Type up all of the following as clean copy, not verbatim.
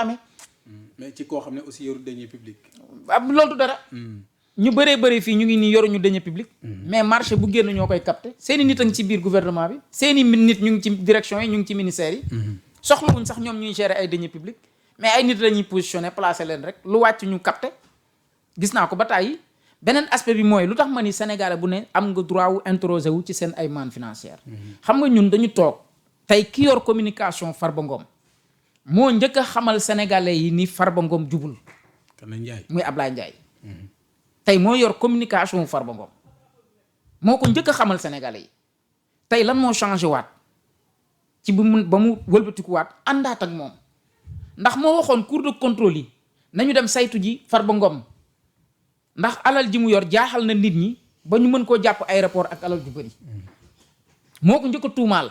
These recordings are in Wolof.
amee. mais ci koo xam ne aussi yoru deniers publics. Loolu du dara. ñu bëree bëri fii ñu ngi nii yoruñu deniers publics. mais marché bu génn ñoo koy capté seeni nit a ngi ci biir gouvernement bi seeni nit ñu ngi ci direction yi ñu ngi ci ministères yi. soxlawuñ sax ñoom ñuy gérer ay deniers publics mais ay nit lañuy positionné placé leen rek lu wàcc ñu capté gis naa ko ba tàyyi beneen aspect bi mooy lu tax ma ni Sénégalais bu ne am nga droit wu introsé wu ci seen ay manne financière xam nga ñun dañu toog tey ki yor communication Farba Ngom moo njëkk a xamal Sénégalais yi ni Farba Ngom jubul. kan la Ndiaye muy Ablaye Ndiaye. tey moo yor communication Farba Ngom moo ko njëkk a xamal Sénégalais yi tey lan moo changé waat ci ba mu wëlbatikuwaat àndaat ak moom ndax moo waxoon cour de contrôle yi nañu dem saytu ji Farba Ngom ndax alal ji mu yor jaaxal na nit ñi ba ñu mën koo jàpp aéroport ak alal ju bëri moo ko njëkk a tuumaal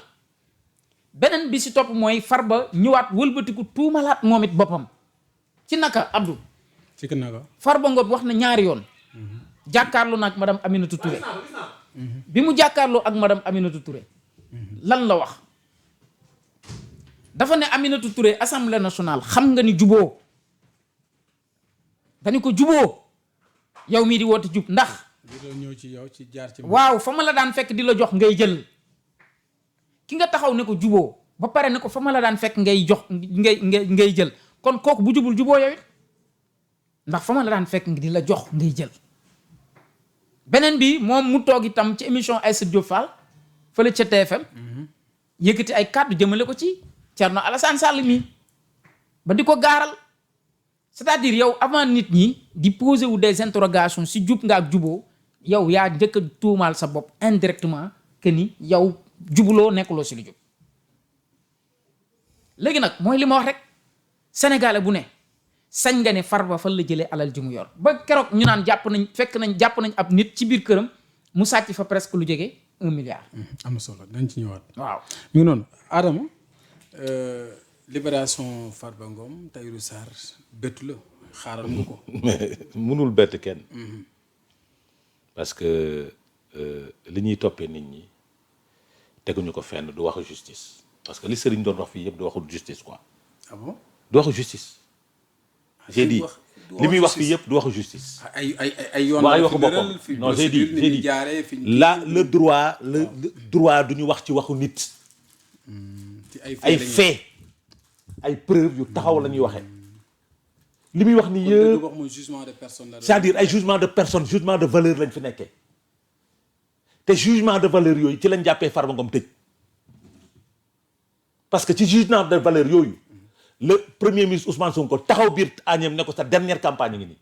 beneen bi si topp mooy Farba ñëwaat wëlbatiku tuumalaat moom it boppam ci naka Abdou. ci naka Farba Ngom wax na ñaari yoon jàkkaarloo na ak madame Aminata Touré bi mu jàkkaarloo ak madame Aminata Touré lan la wax dafa ne Aminata Touré assemblée nationale xam nga ni juboo dañu ko juboo yow mii di woote jub ndax ñëw ci yow ci jaar ci waaw fa ma la daan fekk di la jox ngay jël ki nga taxaw ne ko juboo ba pare ne ko fa ma la daan fekk ngay jox ngay jël kon kooku bu jubul juboo yow it ndax fa ma la daan fekk di la jox ngay jël beneen bi moom mu toog itam ci émission Aïssatou Diop Fall fële ca TFM yëkkati ay kàddu jëmale ko ci Thierno Alassane Sall mi ba di ko gaaral c'est-à-dire yow avant nit ñi di poser wu des interrogations si jub nga ak juboo yow yaa njëkk a tuumaal sa bopp indirectement que ni yow jubuloo nekkuloo si lu jub léegi nag mooy li ma wax rek sénégalais bu ne sañ nga ne Farba fan la jëlee alal ji mu yor ba keroog ñu naan jàpp nañ ab nit ci biir këram mu sàcc fa presque lu jege 1 milliard. am na solo dañ ci ñëwaat. waaw mi ngi noonu Adama libération Farba Ngom Tahirou Sarr bettu la xaaral nga ko. mais mënul bett kenn. parce que li ñuy toppee nit ñi teguñu ko fenn du waxu justice parce que li Serigne doon wax fii yëpp du waxu justice quoi. ah bon du waxu justice. j'ai dit li muy wax fii yëpp du waxu justice. ay yoon ay waxu boppam non j'ai dit là le droit du ñu wax ci waxu nit. ay fait ay preuves yu taxaw la ñuy waxee. li muy wax ni yëpp c'est-à-dire ay jugement de personne jugement de valeur lañ fi nekkee te jugement de valeur yooyu ci lañ jàppee Farba Ngom tëj parce que ci jugement de valeur yooyu le premier ministre Ousmane Sonko taxaw biir Agnam ne ko sa dernière campagne ngi nii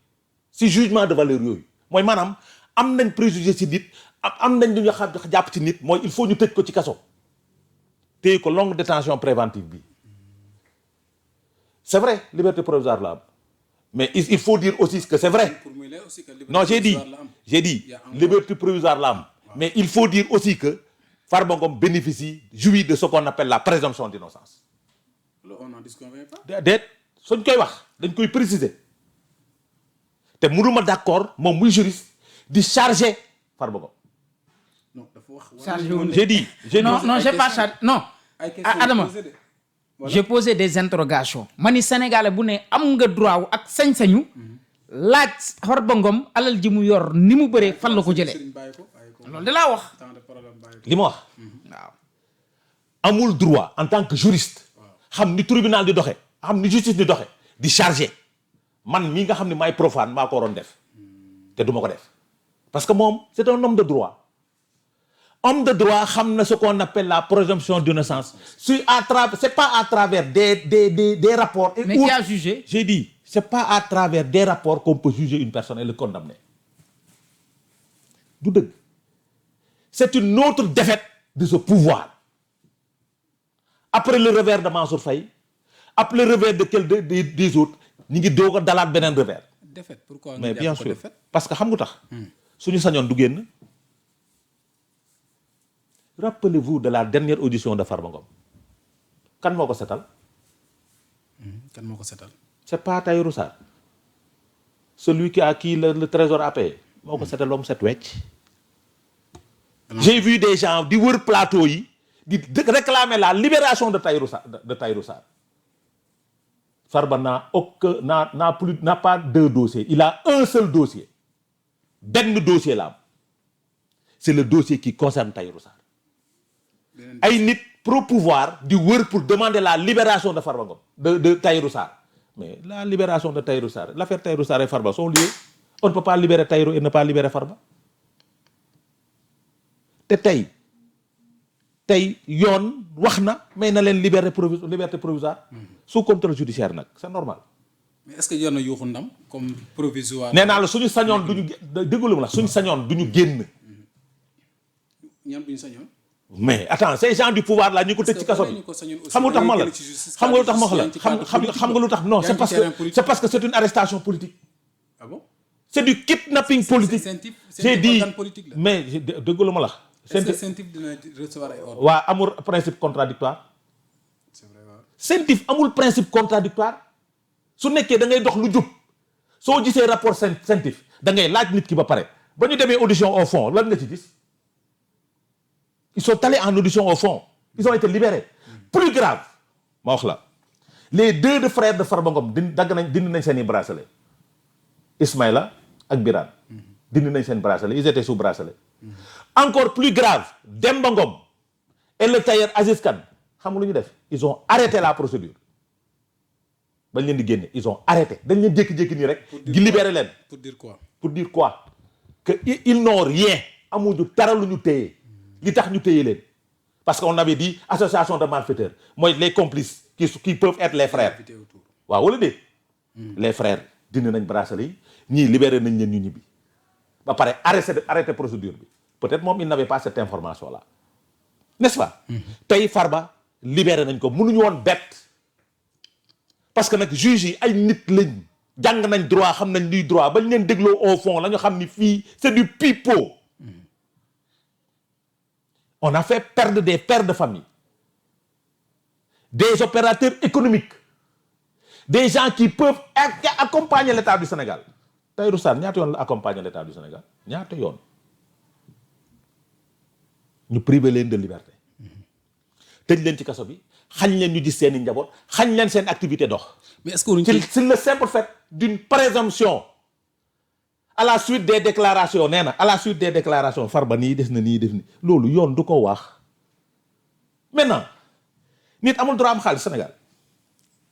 si jugement de valeur yooyu mooy maanaam am nañ préjugé ci nit am nañ lu ñu jàpp ci nit mooy il faut ñu tëj ko ci kaso téye ko longue détention préventive bi c'est vrai liberté provisoire la am mais il faut dire aussi que c'est vrai non j'ai dit liberté provisoire la am mais il faut dire aussi que Farba Ngom bénéficie jouit de ce qu'on appelle la présomption d'innocence on n'en disconvient pas. déet suñ koy wax dañ koy préciser te mënuma d'accord moom muy juriste di charger Farba Ngom. non dafa wax. chargé wu j'ai dit non j'ai pas chargé non. Adama j'ai posé des interrogations. ma ni Sénégalais bu ne am nga droit wu ak sañ-sañu. laaj Farba Ngom alal ji mu yor ni mu bëree fan la ko jëlee. loolu da laa wax. li ma wax. waaw amul droit en tant que juriste. xam ni tribunal di doxe xam ni justice di doxe di chargé man mii nga xam ne maay profane maa ko waroon def te du ma ko def parce que moom c'est un homme de droit xam na ce qu'on appelle la présomption d'innocence c'est pas à travers des rapports et mais qui a jugé j'ai dit c'est pas à travers des rapports qu'on peut juger une personne et le condamner du dëgg c'est une autre défaite de ce pouvoir. Après le revers de Mansour Faye après le revers de des autres ñu ngi doog a dalaat beneen revers. défaite pourquoi mais bien sûr parce que xam nga tax. suñu sañoon du génn. rappelez-vous de la dernière audition de Farba Ngom. kan moo ko setal. kan moo ko setal. c'est pas Tahirou Sarr. celui qui le trésor a payé. moo ko setal loom set wecc. j'ai vu des gens di wër plateau yi. di réclamer la libération de Tahirou Sarr Farba n'a pas 2 dossiers, il a un seul dossier. benn dossier la am c'est le dossier qui concerne Tahirou Sarr. ay nit pro pouvoir di wër pour demander la libération de Farba Ngom de Tahirou Sarr. Mais la libération de Tahirou Sarr, l'affaire Tahirou Sarr et Farba sont liées. On ne peut pas libérer Tahirou et ne pas libérer Farba. te tey yoon wax na mais na leen liberté provisoire sous contrôle judiciaire nag c'est normal. mais est-ce que yor na yuuxu ndam comme provisoire. nee naa la suñu sañoon duñu déglu la suñu sañoon duñu génn. ñan duñu sañoon. mais attends ces gens du pouvoir là ñu ko tëj ci kaso bi xam nga lu tax ma la xam nga lu tax ma wax la xam nga lu tax non c'est parce que c'est une arrestation politique. Ah bon? C'est du kidnapping politique. J'ai dit mais déglu ma la. CENTIF dina recevoir ay ordres. waa amul principe contradictoire. C'est vrai waaw. CENTIF amul principe contradictoire su nekkee da ngay dox lu jub soo gisee rapport CENTIF da ngay laaj nit ki ba pare ba ñu demee audition au fond lan nga ci gis ils sont allés en audition au fond ils ont été libérés. Plus grave ma wax la les 2 frères de Farba Ngom dindi nañ seen i bracelet Ismaïla ak Birane dindi nañ seen bracelet ils étaient sous bracelet. Encore plus grave, Demba Ngom et le tailleur Aziz Kane xam nga lu ñu def ils ont arrêté la procédure bañ leen di génne ils ont arrêté dañ leen jékki-jékki nii rek di libérer leen. Pour dire quoi? Pour dire quoi? Que ils n'ont rien amuñu dara lu ñu téye li tax ñu téye leen parce que on avait dit association de malfaiteurs mooy les complices qui peuvent être les frères waaw wala déet les frères dindi nañ bracelet yi ñii libéré nañ leen ñu ñibbi ba pare arrêté procédure bi. Peut-être moom il n'avait pas cette information-là n'est-ce pas. tey Farba libéré nañ ko mënuñu woon bett parce que nag juge yi ay nit lañ jàng nañ droit xam nañ luy droit bañ leen dégloo au fond la ñu xam ni fii c'est du pipeau. On a fait perdre des pères de famille des opérateurs économiques des gens qui peuvent accompagner l'État du Sénégal. Tahirou Sarr ñaata yoon la accompagner l'État du Sénégal ñaata yoon. ñu privé leen de liberté tëj leen ci kaso bi xañ leen ñu gis seen i njaboot xañ leen seen activité dox. mais est-ce que c'est le simple fait d'une présomption à la suite des déclarations nee na à la suite des déclarations Farba nii des na nii def ni loolu yoon du ko wax maintenant nit amul droit am xaalis Sénégal.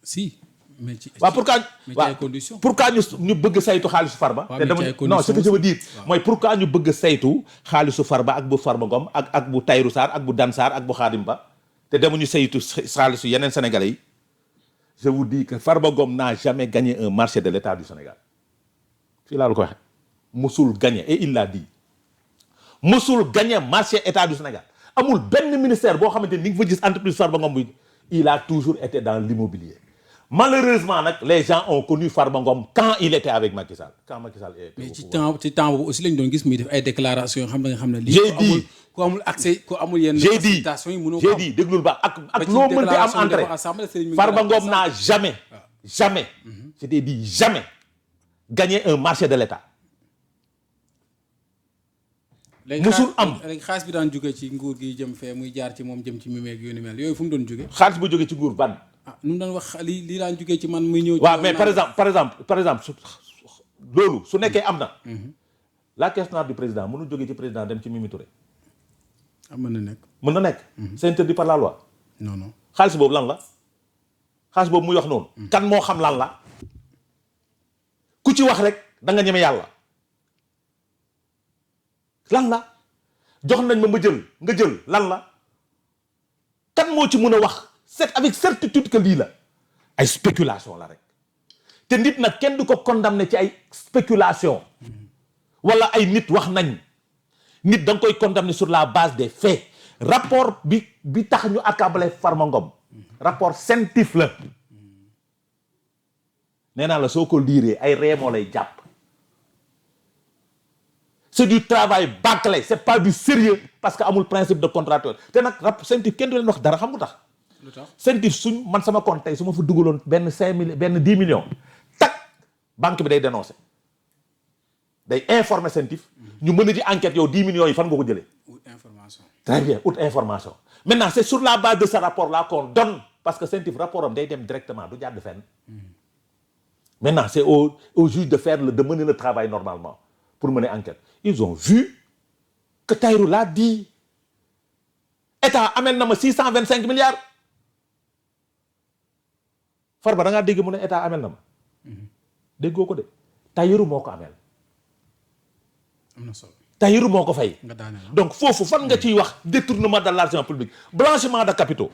si. mais ci waaw pourquoi ñu bëgg saytu xaalisu Farba. te dama non ce que je veux dire mooy pourquoi ñu bëgg saytu xaalisu Farba ak bu Farba Ngom ak bu Tahirou Sarr ak bu Dan Sarr ak bu Khadim Ba te demuñu saytu xaalisu yeneen Sénégalais yi. Je vous dis que Farba Ngom n'a jamais gagné un marché de l'État du Sénégal fii laa la ko waxee musul gagné et il l'a dit musul gagné marché État du Sénégal amul benn ministère boo xamante ni nga fa gis entreprise Farba Ngom bi il a toujours été dans l'immobilier. Malheureusement nag les gens ont connu Farba Ngom quand il était avec Macky Sall quand Macky Sall était mais ci temps boobu aussi lañ doon gis muy def ay déclarations yoo xam ne nga xam ne. j'ai dit ku amul accès ku amul yenn. j'ai dit yi mënoo ko am j'ai dit déglul ba ak loo mënti am entrée Farba Ngom n'a jamais je t'ai dit jamais gagné un marché de l'État. musul am léegi xaalis bi daan jóge ci nguur gi jëm fee muy jaar ci moom jëm ci mimeeg yu ni mel yooyu fu mu doon jóge. xaalis bu jóge ci nguur ban. nu mu daan wax li daan jógee ci man muy ñëw. waaw mais par exemple loolu su nekkee am na. la caisse noire du président mënul jógee ci président dem ci Mimi Touré. mën na nekk. mën na nekk. c'est interdit par la loi. non. xaalis boobu lan la xaalis boobu muy wax noonu. kan moo xam lan la ku ci wax rek da nga ñeme yàlla. lan la jox nañ ma jël nga jël lan la kan moo ci mën a wax. c'est avec certitude que lii la ay spéculation la rek te nit nag kenn du ko condamner ci ay spéculation wala ay nit wax nañ nit da nga koy condamner sur la base des faits rapport bi tax ñu accablé Farba Ngom rapport CENTIF la nee naa la soo ko liiree ay ree moo lay jàpp c'est du travail bâclé c'est pas du sérieux parce que amul principe de contractuel te nag rapport CENTIF kenn du leen wax dara xam nga tax CENTIF suñ man sama compte tey su ma fa dugaloon benn 10 millions tak banque bi day dénoncer day informer CENTIF ñu mën a ji enquête yow 10 millions yi fan nga ko jëlee. Information. Très bien, haute information. Maintenant c'est sur la base de ce rapport là qu'on donne parce que CENTIF rapport am day dem directement du jàdd fenn. Maintenant c'est au juge de de mener le travail normalement pour mener enquête. Ils ont vu que Tahirou l'a dit. État amel na ma 625 milliards. Farba da ngaa dégg mu ne état amel na ma. déggoo ko de Tahirou moo ko amel. am na solo. Tahirou moo ko fay. nga daane donc foofu fan nga ciy wax détournement de l'argent public blanchiment de capitaux.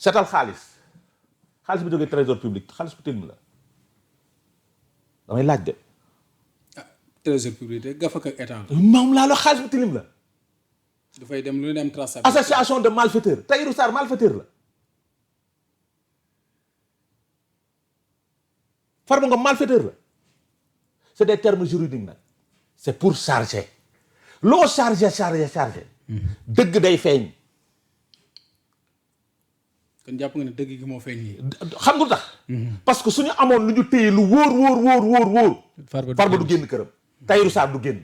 seetal xaalis bi jógee trésor public xaalis bu tilim la damay laaj de. trésor public de gafak ak état la. moom laa la xaalis bu tilim la. dafay dem lu ne am traçabilité. association de malfaiteurs Tahirou Sarr malfaiteur la. Farba Ngom malfaiteur la. c'est des termes juridiques nag. c'est pour charger. loo charger. dëgg day feeñ. kon jàpp nga ne dëgg gi moo feeñ nii. xam nga tax. parce que suñu amoon lu ñu téye lu wóor. Farba du génn këram. Tahirou Sarr du génn.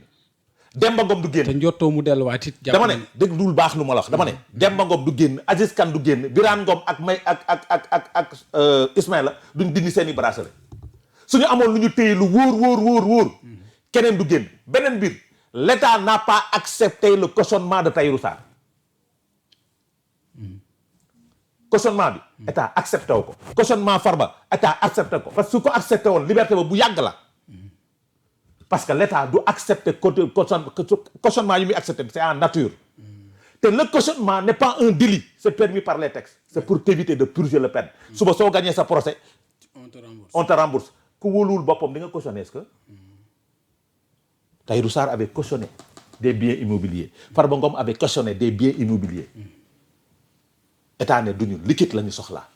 Demba Ngom du génn. te njottoo mu delluwaat it. dama ne dégg dul baax lu ma la wax dama ne. Demba Ngom du génn Aziz Kane du génn Birane Ngom ak Ismaïla duñ dindi seeni bracelet. suñu amoon lu ñu téye lu wóor. keneen du génn beneen biir l'État n'a pas accepté le cautionnement de Tahirou Sarr. cautionnement bi état accepté wu ko. cautionnement Farba état accepté ko parce que su ko accepté woon liberté ba bu yàgg la. parce que l'État du accepter cautionnement yi muy accepté c'est en nature. te le cautionnement n'est pas un délit c'est permis par les textes. c'est pour t'éviter de purger le peine. suba soo gagné sa procès. on te rembourse. ku wóoluwul boppam di nga cautionner est-ce que. Tahirou Sarr avait cautionné des biens immobiliers. Farba Ngom avait cautionné des biens immobiliers. État ne duñu liquide la ñu soxla.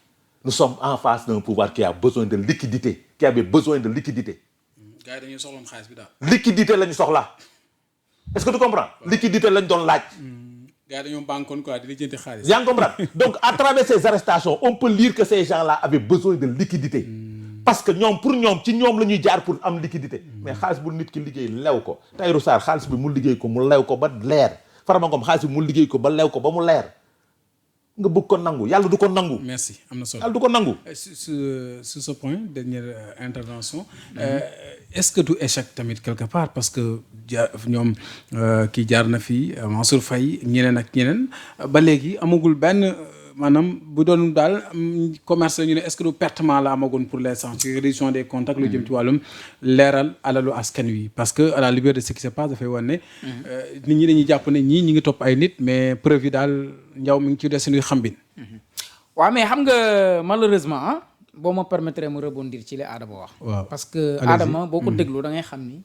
nous sommes en face d'un pouvoir qui a besoin de liquidité. qui avait besoin de liquidité. gars yi dañuy soxloon xaalis bi daal. liquidité la ñu soxla. est-ce que tu comprends. liquidité lañ doon laaj. gars yi dañoo bankoon quoi di lijjanti xaalis. yaa ngi comprendre donc à travers ces arrestations on peut lire que ces gens-là avaient besoin de liquidité. parce que ñoom pour ñoom ci ñoom la ñuy jaar pour am liquidité. mais xaalis bu nit ki liggéey lew ko. Tahirou Sarr xaalis bi mu liggéey ko mu lew ko ba leer. Farba Ngom xaalis bi mu liggéey ko ba lew ko ba mu leer. nga bëgg ko nangu yàlla du ko nangu. merci am na solo yàlla du ko nangu. sur ce point dernière intervention. est-ce que du échec tamit quelque part parce que ñoom kii jaar na fi Mansour Faye ñeneen ak ñeneen ba léegi amagul benn maanaam bu doon daal commerce ñu ne est-ce que du pertement la amagoon pour l'instant ci réduction des comptes ak lu jëm ci wàllum leeral alalu askan wi parce que à la lumière de ce qui se passe dafay wane ne nit ñi dañuy jàpp ne ñii ñi ngi topp ay nit mais preuve yi daal njaw mi ngi ci des suñuy xambin. waaw mais xam nga malheureusement boo ma permettre mu rebondir ci li Adama wax. waaw parce que Adama boo ko déglu da ngay xam ni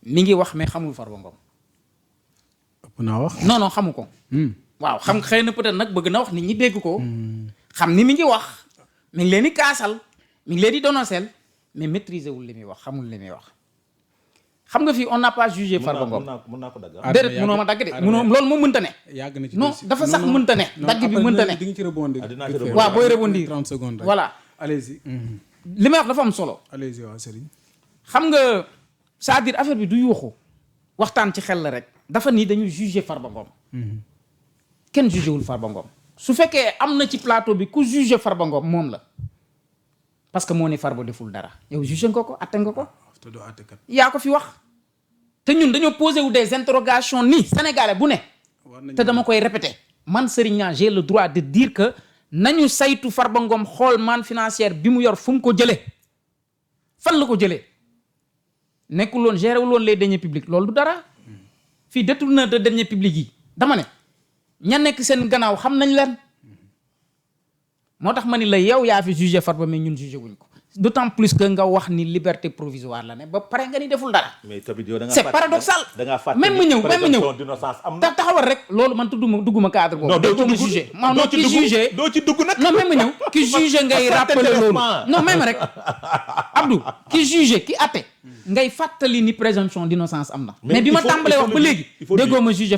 mi ngi wax mais xamul Farba Ngom. ëpp naa wax. non xamu ko. waaw xam xëy na peut-être nag bëgg na wax nit ñi dégg ko. xam ni mi ngi wax mi ngi leen di kaasal mi ngi leen di donosel mais maîtriser wul li muy wax xamul li muy wax. xam nga fii on n'a pas jugé Farba Ngom. mën naa ko dagg. déedéet mënoo ma dagg de mënoo loolu moom mënta ne. yàgg na ci non dafa sax mënta ne. dagg bi mënta ne di nga ci rebondir. waaw booy rebondir 30 secondes rek. voilà allez-y. li may wax dafa am solo. allez-y waaw Serigne. xam nga c'est-à-dire affaire bi du yuuxu waxtaan ci xel la rek. dafa nii dañu jugé Farba Ngom. kenn jugé wul Farba Ngom. su fekkee am na ci plateau bi ku jugé Farba Ngom moom la parce que moo ne Farba deful dara yow jugé nga ko atte nga ko. te doo àttekat. yaa ko fi wax. te ñun dañoo posé wu des interrogations ni sénégalais bu ne. te dama koy répéter. man Serigne Niang j'ai le droit de dire que nañu saytu Farba Ngom xool manne financière bi mu yor fu mu ko jëlee fan la ko jëlee nekkul woon géré wul woon les deniers publics loolu du dara fii détourneur de deniers publics yi dama ne ña nekk seen gannaaw xam nañ leen moo tax ma ni la yow yaa fi jugé Farba mais ñun jugé wuñ ko d'autant plus que nga wax ni liberté provisoire la ne ba pare nga ni deful dara. mais tamit yow da nga c'est paradoxal. da nga fàtte même mu ñëw d'innocence am na. taxawal rek loolu man dugguma cadre boobu. non doo ci ma dugg jugé non ki jugé doo ci dugg nag. non même mu ñëw ki jugé ngay rappeler loolu non même rek Abdou ki jugé ki atte ngay fàttali ni présomption d'innocence am na. mais bi ma tàmbalee wax ba léegi déggoo ma jugé